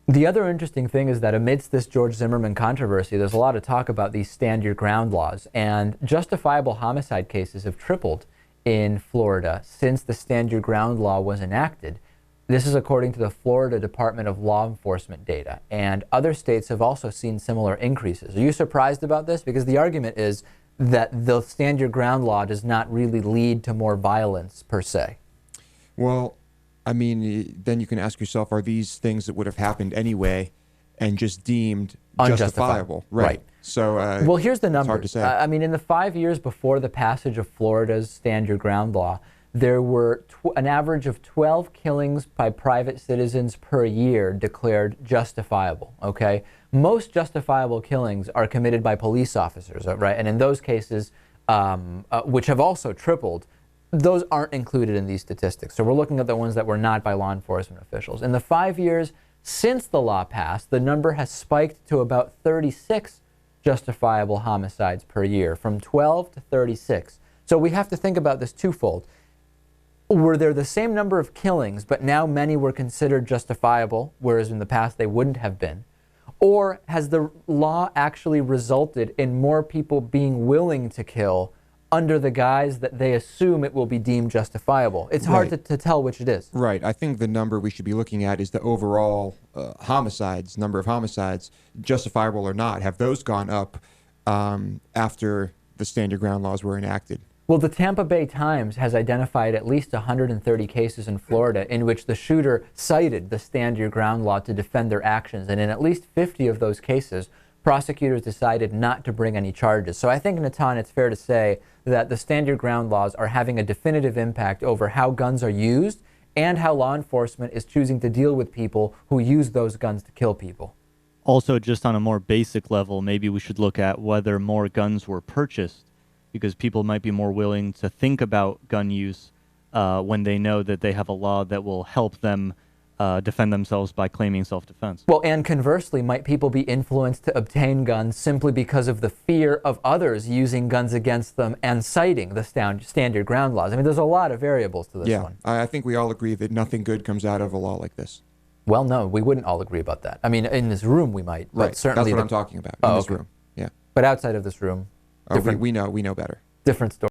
The other interesting thing is that amidst this George Zimmerman controversy, there's a lot of talk about these stand your ground laws, and justifiable homicide cases have tripled in Florida since the stand your ground law was enacted. This is according to the Florida Department of Law Enforcement data, and other states have also seen similar increases. Are you surprised about this? Because the argument is that the stand your ground law does not really lead to more violence per se. Well, I mean, then you can ask yourself, are these things that would have happened anyway and just deemed justifiable? Right. So, well, here's the numbers. Hard to say. I mean, in the 5 years before the passage of Florida's stand your ground law, there were an average of 12 killings by private citizens per year declared justifiable, okay? Most justifiable killings are committed by police officers, right? And in those cases, which have also tripled, those aren't included in these statistics. So we're looking at the ones that were not by law enforcement officials. In the 5 years since the law passed, the number has spiked to about 36 justifiable homicides per year, from 12 to 36. So we have to think about this twofold. Were there the same number of killings, but now many were considered justifiable, whereas in the past they wouldn't have been? Or has the law actually resulted in more people being willing to kill under the guise that they assume it will be deemed justifiable? It's hard to tell which it is. Right. I think the number we should be looking at is the overall homicides, number of homicides, justifiable or not. Have those gone up after the stand your ground laws were enacted? Well, the Tampa Bay Times has identified at least 130 cases in Florida in which the shooter cited the stand your ground law to defend their actions. And in at least 50 of those cases, prosecutors decided not to bring any charges. So I think, Natan, it's fair to say that the stand your ground laws are having a definitive impact over how guns are used and how law enforcement is choosing to deal with people who use those guns to kill people. Also, just on a more basic level, maybe we should look at whether more guns were purchased, because people might be more willing to think about gun use when they know that they have a law that will help them defend themselves by claiming self-defense. Well, and conversely, might people be influenced to obtain guns simply because of the fear of others using guns against them and citing the stand your ground laws? I mean, there's a lot of variables to this one. I think we all agree that nothing good comes out of a law like this. Well, no, we wouldn't all agree about that. I mean, in this room we might, but Right. certainly That's what I'm talking about, in this room. Yeah. But outside of this room, We know better. different story.